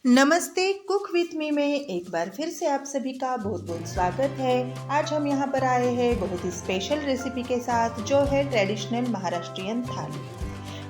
नमस्ते, cook with me में एक बार फिर से आप सभी का बहुत बहुत स्वागत है। आज हम यहाँ पर आए हैं बहुत ही स्पेशल रेसिपी के साथ, जो है ट्रेडिशनल महाराष्ट्रियन थाली।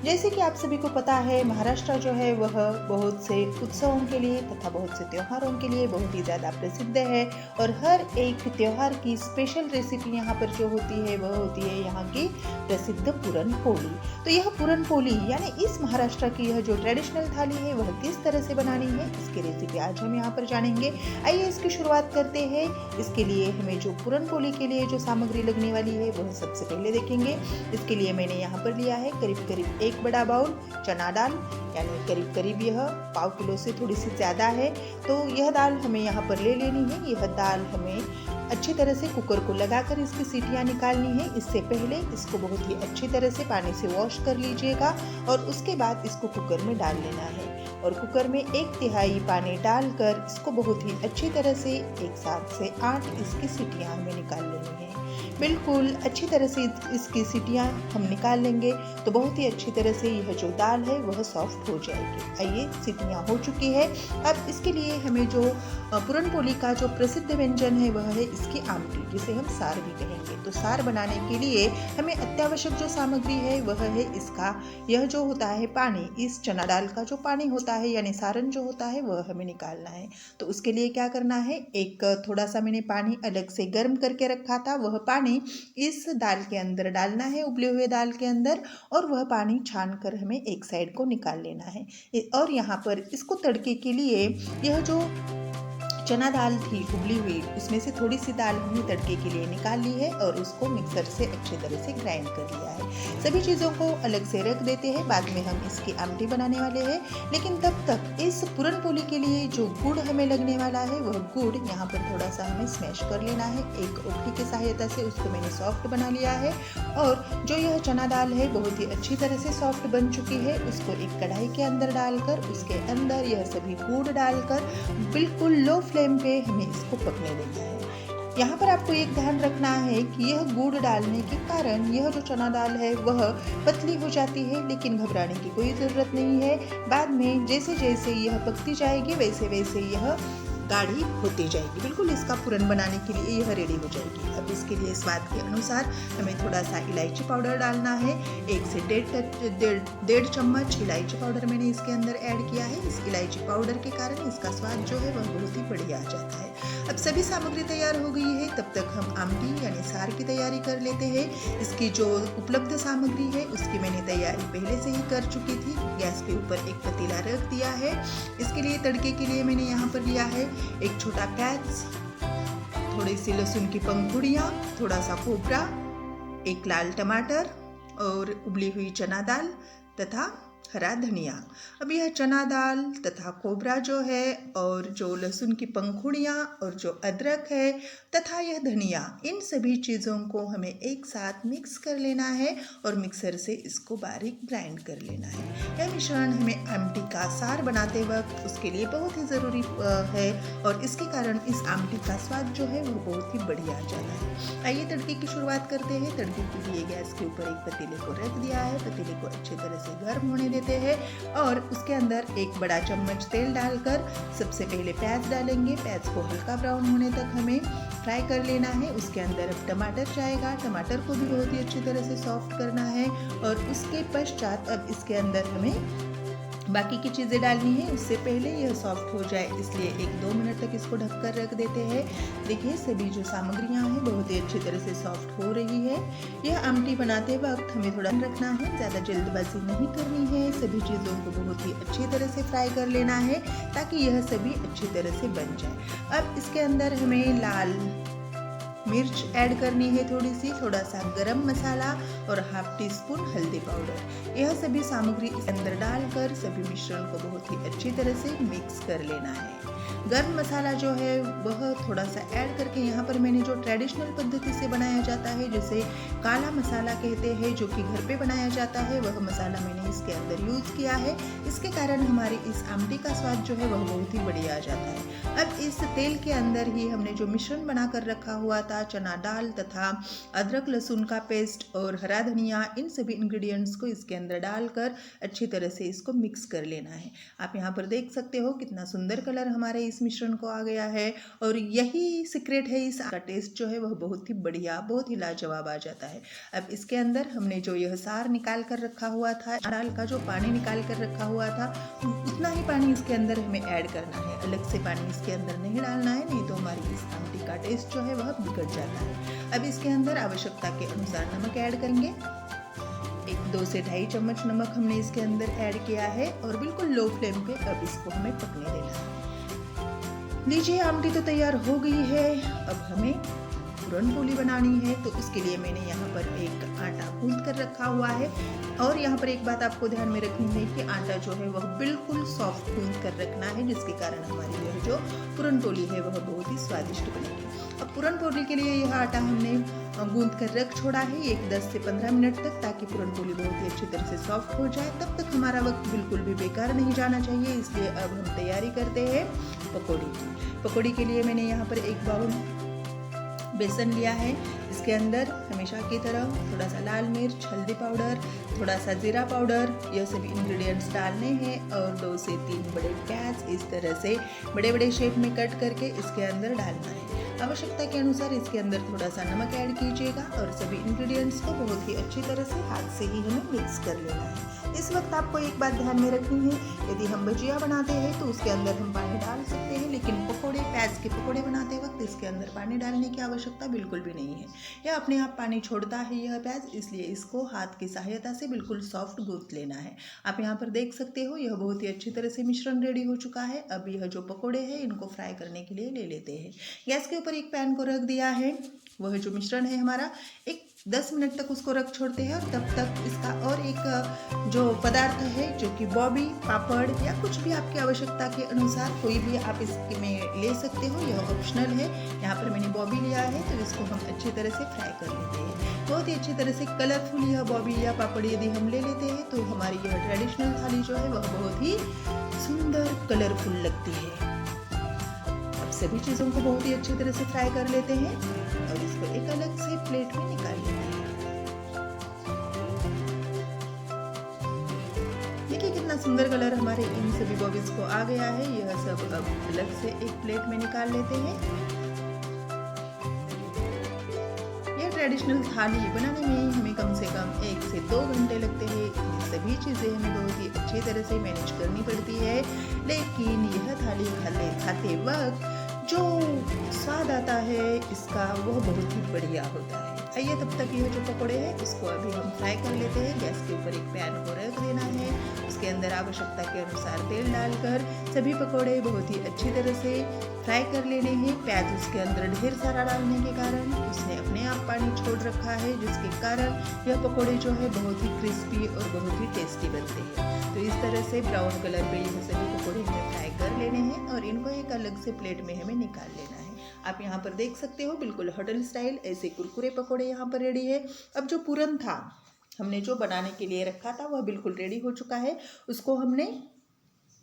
जैसे कि आप सभी को पता है, महाराष्ट्र जो है वह बहुत से उत्सवों के लिए तथा बहुत से त्योहारों के लिए बहुत ही ज़्यादा प्रसिद्ध है और हर एक त्योहार की स्पेशल रेसिपी यहाँ पर जो होती है वह होती है यहाँ की प्रसिद्ध पूरन पोली। तो यह पूरन पोली यानी इस महाराष्ट्र की यह जो ट्रेडिशनल थाली है वह किस तरह से बनानी है, इसकी रेसिपी आज हम यहाँ पर जानेंगे। आइए इसकी शुरुआत करते हैं। इसके लिए हमें जो पूरन पोली के लिए जो सामग्री लगने वाली है वह सबसे पहले देखेंगे। इसके लिए मैंने यहाँ पर लिया है करीब करीब एक बड़ा बाउल चना दाल, यानी करीब करीब यह पाव किलो से थोड़ी सी ज़्यादा है। तो यह दाल हमें यहाँ पर ले लेनी है। यह दाल हमें अच्छी तरह से कुकर को लगाकर इसकी सीटियाँ निकालनी है। इससे पहले इसको बहुत ही अच्छी तरह से पानी से वॉश कर लीजिएगा और उसके बाद इसको कुकर में डाल लेना है और कुकर में 1/3 पानी डालकर इसको बहुत ही अच्छी तरह से 7 से 8 इसकी सीटियाँ हमें निकाल लेनी है। बिल्कुल अच्छी तरह से इसकी सीटियाँ हम निकाल लेंगे तो बहुत ही अच्छी तरह से यह जो दाल है वह सॉफ्ट हो जाएगी। आइए, सीटियाँ हो चुकी है। अब इसके लिए हमें जो पूरन पोली का जो प्रसिद्ध व्यंजन है वह है इसकी आमटी, जिसे हम सार भी कहेंगे। तो सार बनाने के लिए हमें अत्यावश्यक जो सामग्री है वह है इसका यह जो होता है पानी। इस चना दाल का जो पानी होता है यानी सारन जो होता है वह हमें निकालना है। तो उसके लिए क्या करना है, एक थोड़ा सा मैंने पानी अलग से गर्म करके रखा था, वह पानी इस दाल के अंदर डालना है, उबले हुए दाल के अंदर, और वह पानी छान कर हमें एक साइड को निकाल लेना है। और यहाँ पर इसको तड़के के लिए यह जो चना दाल थी उबली हुई, उसमें से थोड़ी सी दाल हमने तड़के के लिए निकाल ली है और उसको मिक्सर से अच्छी तरह से ग्राइंड कर लिया है। सभी चीज़ों को अलग से रख देते हैं, बाद में हम इसकी आमटी बनाने वाले हैं। लेकिन तब तक इस पूरन पोली के लिए जो गुड़ हमें लगने वाला है वह गुड़ यहाँ पर थोड़ा सा हमें स्मैश कर लेना है। एक ओखली की सहायता से उसको मैंने सॉफ्ट बना लिया है और जो यह चना दाल है बहुत ही अच्छी तरह से सॉफ्ट बन चुकी है। उसको एक कढ़ाई के अंदर डालकर उसके अंदर यह सभी गुड़ डालकर बिल्कुल लो फ्लेम पे हमें इसको पकने देना है। यहाँ पर आपको एक ध्यान रखना है कि यह गुड़ डालने के कारण यह जो चना दाल है वह पतली हो जाती है, लेकिन घबराने की कोई ज़रूरत नहीं है। बाद में जैसे जैसे यह पकती जाएगी वैसे वैसे यह गाढ़ी होती जाएगी। बिल्कुल इसका पूरन बनाने के लिए यह रेडी हो जाएगी। अब इसके लिए स्वाद के अनुसार हमें थोड़ा सा इलायची पाउडर डालना है। 1 से 1.5 चम्मच इलायची पाउडर मैंने इसके अंदर ऐड किया है। इस इलायची पाउडर के कारण इसका स्वाद जो है वह बहुत ही बढ़िया आ जाता है। अब सभी सामग्री तैयार हो गई है, तब तक हम आमटी यानी सार की तैयारी कर लेते हैं। इसकी जो उपलब्ध सामग्री है उसकी मैंने तैयारी पहले से ही कर चुकी थी। गैस के ऊपर एक पतीला रख दिया है। इसके लिए तड़के के लिए मैंने यहाँ पर लिया है एक छोटा प्याज, थोड़ी सी लहसुन की पंखुड़ियाँ, थोड़ा सा कोपरा, एक लाल टमाटर और उबली हुई चना दाल तथा हरा धनिया। अब यह चना दाल तथा कोबरा जो है और जो लहसुन की पंखुड़ियाँ और जो अदरक है तथा यह धनिया, इन सभी चीज़ों को हमें एक साथ मिक्स कर लेना है और मिक्सर से इसको बारीक ग्राइंड कर लेना है। यह मिश्रण हमें आमटी का सार बनाते वक्त उसके लिए बहुत ही ज़रूरी है और इसके कारण इस आमटी का स्वाद जो है वो बहुत ही बढ़िया आ जाता है। आइए तड़के की शुरुआत करते हैं। तड़के के लिए गैस के ऊपर एक पतीले को रख दिया है। पतीले को अच्छी तरह से गर्म होने देते हैं और उसके अंदर एक बड़ा चम्मच तेल डालकर सबसे पहले प्याज डालेंगे। प्याज को हल्का ब्राउन होने तक हमें फ्राई कर लेना है। उसके अंदर अब टमाटर जाएगा। टमाटर को भी बहुत ही अच्छी तरह से सॉफ्ट करना है और उसके पश्चात अब इसके अंदर हमें बाकी की चीज़ें डालनी है। उससे पहले यह सॉफ्ट हो जाए इसलिए 1-2 मिनट तक इसको ढककर रख देते हैं। देखिए सभी जो सामग्रियां हैं बहुत ही अच्छी तरह से सॉफ्ट हो रही है। यह आमटी बनाते वक्त हमें थोड़ा रखना है, ज़्यादा जल्दबाजी नहीं करनी है। सभी चीज़ों को बहुत ही अच्छी तरह से फ्राई कर लेना है ताकि यह सभी अच्छी तरह से बन जाए। अब इसके अंदर हमें लाल मिर्च ऐड करनी है, थोड़ा सा गरम मसाला और 1/2 टीस्पून हल्दी पाउडर। यह सभी सामग्री इस अंदर डालकर सभी मिश्रण को बहुत ही अच्छी तरह से मिक्स कर लेना है। गर्म मसाला जो है वह थोड़ा सा ऐड करके यहाँ पर मैंने जो ट्रेडिशनल पद्धति से बनाया जाता है, जिसे काला मसाला कहते हैं, जो कि घर पे बनाया जाता है, वह मसाला मैंने इसके अंदर यूज़ किया है। इसके कारण हमारी इस आमटी का स्वाद जो है वह बहुत ही बढ़िया आ जाता है। अब इस तेल के अंदर ही हमने जो मिश्रण बना कर रखा हुआ था, चना दाल तथा अदरक लहसुन का पेस्ट और हरा धनिया, इन सभी इंग्रेडिएंट्स को इसके अंदर डालकर अच्छी तरह से इसको मिक्स कर लेना है। आप यहाँ पर देख सकते हो कितना सुंदर कलर हमारे इस मिश्रण को आ गया है, और यही सीक्रेट है, इसका टेस्ट जो है वह बहुत ही बढ़िया, बहुत ही लाजवाब आ जाता है। अब इसके अंदर हमने जो यह सार निकाल कर रखा हुआ था, दाल का जो पानी निकाल कर रखा हुआ था, उतना ही पानी इसके अंदर हमें ऐड करना है। अलग से पानी इसके अंदर नहीं डालना है, नहीं तो हमारी इस आमटी का टेस्ट जो है वह बिगड़ जाता है। अब इसके अंदर आवश्यकता के अनुसार नमक ऐड करेंगे। 2 से 2.5 चम्मच नमक हमने इसके अंदर ऐड किया है, और बिल्कुल लो फ्लेम पे अब इसको हमें पकने देना है। लीजिए, आमटी तो तैयार हो गई है। अब हमें पूरन पोली बनानी है, तो उसके लिए मैंने यहाँ पर एक आटा गूंथ कर रखा हुआ है। और यहाँ पर एक बात आपको ध्यान में रखनी है कि आटा जो है वह बिल्कुल सॉफ्ट गूंथ कर रखना है, जिसके कारण हमारी यह जो पूरन पोली है वह बहुत ही स्वादिष्ट बनेगी। अब पूरन पोली के लिए यह आटा हमने गूंथ कर रख छोड़ा है एक 10 से 15 मिनट तक, ताकि पूरन पोली बहुत ही अच्छी तरह से सॉफ्ट हो जाए। तब तक हमारा वक्त बिल्कुल भी बेकार नहीं जाना चाहिए, इसलिए अब हम तैयारी करते हैं पकौड़ी की। पकौड़ी के लिए मैंने यहाँ पर एक बाउल बेसन लिया है। इसके अंदर हमेशा की तरह थोड़ा सा लाल मिर्च, हल्दी पाउडर, थोड़ा सा जीरा पाउडर, यह सभी इंग्रेडिएंट्स डालने हैं, और 2 से 3 बड़े प्याज इस तरह से बड़े बड़े शेप में कट करके इसके अंदर डालना है। आवश्यकता के अनुसार इसके अंदर थोड़ा सा नमक ऐड कीजिएगा, और सभी इंग्रेडिएंट्स को बहुत ही अच्छी तरह से हाथ से ही हमें मिक्स कर लेना है। इस वक्त आपको एक बात ध्यान में रखनी है, यदि हम भजिया बनाते हैं तो उसके अंदर हम पानी डाल सकते हैं, लेकिन पकोड़े, प्याज के पकोड़े बनाते वक्त इसके अंदर पानी डालने की आवश्यकता बिल्कुल भी नहीं है। यह अपने आप पानी छोड़ता है यह प्याज, इसलिए इसको हाथ की सहायता से बिल्कुल सॉफ्ट गूंथ लेना है। आप यहाँ पर देख सकते हो यह बहुत ही अच्छी तरह से मिश्रण रेडी हो चुका है। अब यह जो पकोड़े हैं इनको फ्राई करने के लिए ले लेते हैं। गैस के ऊपर एक पैन को रख दिया है। वह जो मिश्रण है हमारा, एक 10 मिनट तक उसको रख छोड़ते हैं, और तब तक इसका और एक जो पदार्थ है, जो कि बॉबी, पापड़ या कुछ भी आपकी आवश्यकता के अनुसार कोई भी आप इसमें ले सकते हो, यह ऑप्शनल है। यहाँ पर मैंने बॉबी लिया है, तो इसको हम अच्छी तरह से फ्राई कर लेते हैं। बहुत ही अच्छी तरह से कलरफुल यह बॉबी या पापड़ यदि हम ले लेते हैं, तो हमारी यह ट्रेडिशनल थाली जो है वह बहुत ही सुंदर कलरफुल लगती है। सभी चीज़ों को बहुत ही अच्छी तरह से फ्राई कर लेते हैं, और इसको एक अलग से प्लेट में निकाल लेते हैं। देखिए कितना सुंदर कलर हमारे इन सभी बॉबीज को आ गया है। यह सब अब अलग से एक प्लेट में निकाल लेते हैं। यह ट्रेडिशनल थाली बनाने में हमें कम से कम 1 से 2 घंटे लगते हैं। ये सभी चीज़ें हमें बहुत ही अच्छी तरह से मैनेज करनी पड़ती है, लेकिन यह थाली खाते वक्त जो स्वाद आता है इसका वह बहुत ही बढ़िया होता है। आइए तब तक यह जो पकौड़े हैं उसको अभी हम फ्राई कर लेते हैं। गैस के ऊपर एक पैन को रख देना है, उसके अंदर आवश्यकता के अनुसार तेल डालकर सभी पकौड़े बहुत ही अच्छी तरह से फ्राई कर लेने हैं। प्याज उसके अंदर ढेर सारा डालने के कारण उसने अपने आप पानी छोड़ रखा है, जिसके कारण यह पकौड़े जो है बहुत ही क्रिस्पी और बहुत ही टेस्टी बनते हैं। तो इस तरह से ब्राउन कलर पे ये सभी पकौड़े हमें फ्राई कर लेने हैं, और इनको एक अलग से प्लेट में हमें निकाल लेना है। आप यहाँ पर देख सकते हो बिल्कुल होटल स्टाइल ऐसे कुरकुरे पकौड़े यहाँ पर रेडी है। अब जो पूरन था हमने जो बनाने के लिए रखा था वह बिल्कुल रेडी हो चुका है। उसको हमने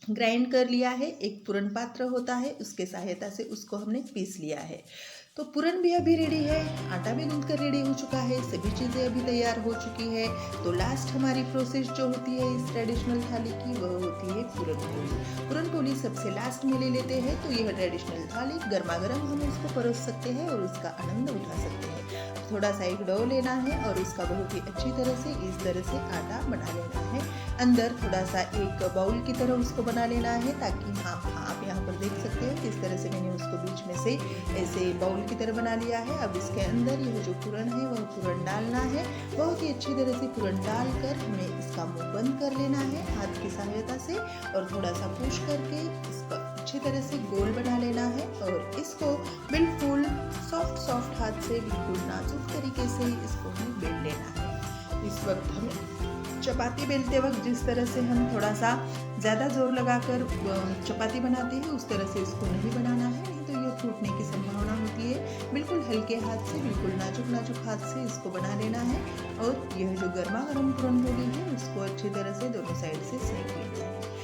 ग्राइंड कर लिया है। एक पूरन पात्र होता है, उसके सहायता से उसको हमने पीस लिया है। तो पूरन भी अभी रेडी है, आटा भी गूंथ कर रेडी हो चुका है, सभी चीज़ें अभी तैयार हो चुकी है। तो लास्ट हमारी प्रोसेस जो होती है इस ट्रेडिशनल थाली की वह होती है पूरन पोली। पूरन पोली सबसे लास्ट में ले लेते हैं। तो यह ट्रेडिशनल थाली गर्मा गर्म हम इसको परोस सकते हैं और उसका आनंद उठा सकते हैं। थोड़ा सा एक डो लेना है और उसका बहुत ही अच्छी तरह से इस तरह से आटा बना लेना है। अंदर थोड़ा सा एक बाउल की तरह उसको बना लेना है, ताकि आप यहाँ पर देख सकते हो किस तरह से मैंने उसको बीच में से ऐसे बाउल की तरह बना लिया है। अब इसके अंदर यह जो पूरन है वह पूरन डालना है। बहुत ही अच्छी तरह से पूरन डालकर हमें इसका मुंह बंद कर लेना है हाथ की सहायता से, और थोड़ा सा पुश करके इसको अच्छी तरह से गोल बना लेना है, और इसको बिल्कुल सॉफ्ट हाथ से बिल्कुल नाजुक तरीके से इसको हमें बेल लेना है। इस वक्त हमें चपाती बेलते वक्त जिस तरह से हम थोड़ा सा ज़्यादा ज़ोर लगाकर चपाती बनाते हैं उस तरह से इसको नहीं बनाना है, नहीं तो ये टूटने की संभावना होती है। बिल्कुल हल्के हाथ से, बिल्कुल नाजुक नाजुक हाथ से इसको बना लेना है और यह जो गर्मा गर्म पूरन पोली है उसको अच्छी तरह से दोनों साइड से सेक लेना है।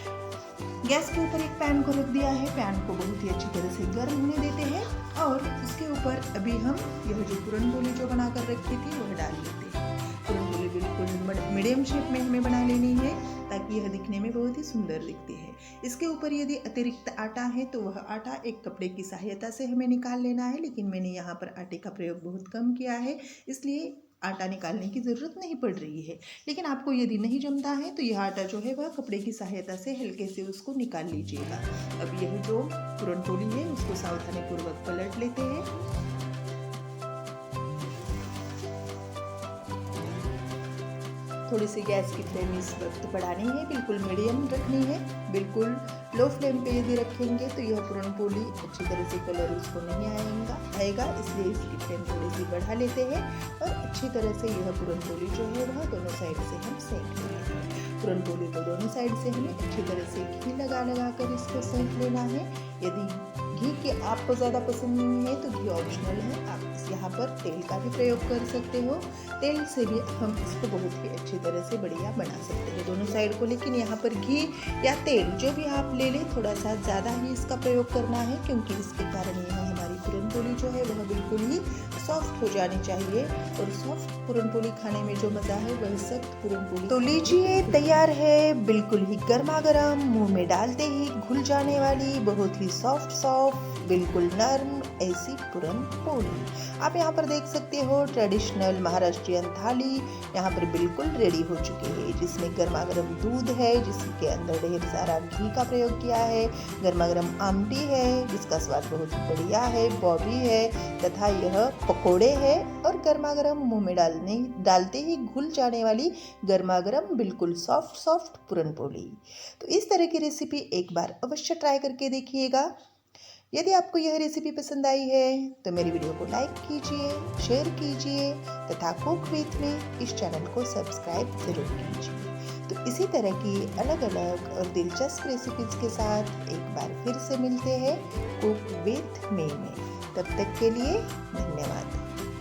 गैस के ऊपर एक पैन को रख दिया है, पैन को बहुत ही अच्छी तरह से गर्म होने देते हैं और उसके ऊपर अभी हम यह जो पूरन पोली जो बना कर रखी थी वह डाल लेते हैं। पूरन पोली बिल्कुल मीडियम शेप में हमें बना लेनी है ताकि यह दिखने में बहुत ही सुंदर दिखती है। इसके ऊपर यदि अतिरिक्त आटा है तो वह आटा एक कपड़े की सहायता से हमें निकाल लेना है, लेकिन मैंने यहाँ पर आटे का प्रयोग बहुत कम किया है इसलिए आटा निकालने की ज़रूरत नहीं पड़ रही है। लेकिन आपको यदि नहीं जमता है तो यह आटा जो है वह कपड़े की सहायता से हल्के से उसको निकाल लीजिएगा। अब यह जो पूरन पोली है उसको सावधानीपूर्वक पलट लेते हैं। थोड़ी सी गैस की फ्लेम इस वक्त बढ़ानी है, बिल्कुल मीडियम रखनी है। बिल्कुल लो फ्लेम पे यदि रखेंगे तो यह पूरन पोली अच्छी तरह से कलर उसको नहीं आएगा, इसलिए इसकी फ्लेम थोड़ी सी बढ़ा लेते हैं और अच्छी तरह से यह पूरन पोली जो है वह दोनों साइड से हम सेक लेंगे। पूरन पोली को दोनों साइड से हमें अच्छी तरह से घी लगा कर इसको सेक लेना है। यदि घी के आपको ज़्यादा पसंद नहीं है तो घी ऑप्शनल है, आप यहाँ पर तेल का भी प्रयोग कर सकते हो। तेल से भी हम इसको बहुत ही अच्छी तरह से बढ़िया बना सकते हैं दोनों साइड को, लेकिन यहाँ पर घी या तेल जो भी आप ले लें थोड़ा सा ज़्यादा ही इसका प्रयोग करना है, क्योंकि इसके कारण यह हमारी पूरन पोली जो है वह बिल्कुल ही सॉफ्ट हो जानी चाहिए और सॉफ्ट पूरन पोली खाने में जो मज़ा है वह सख्त पूरन पोली। तो लीजिए तैयार है बिल्कुल ही गर्मा गर्म, मुँह में डालते ही घुल जाने वाली बहुत ही सॉफ्ट बिल्कुल नर्म ऐसी पूरन पोली। आप यहाँ पर देख सकते हो ट्रेडिशनल महाराष्ट्रियन थाली यहाँ पर बिल्कुल रेडी हो चुकी है, जिसमें गर्मा गर्म दूध है जिसके अंदर ढेर सारा घी का प्रयोग किया है, गर्मा गर्म आमटी है जिसका स्वाद बहुत बढ़िया है, बॉबी है तथा यह पकोड़े है और गर्मा गर्म मुँह में डालते ही घुल जाने वाली गर्मा गर्म बिल्कुल सॉफ्ट पूरन पोली। तो इस तरह की रेसिपी एक बार अवश्य ट्राई करके देखिएगा। यदि आपको यह रेसिपी पसंद आई है तो मेरी वीडियो को लाइक कीजिए, शेयर कीजिए तथा कुक विथ मी इस चैनल को सब्सक्राइब जरूर कीजिए। तो इसी तरह की अलग अलग और दिलचस्प रेसिपीज के साथ एक बार फिर से मिलते हैं कुक विथ मी में। तब तक के लिए धन्यवाद।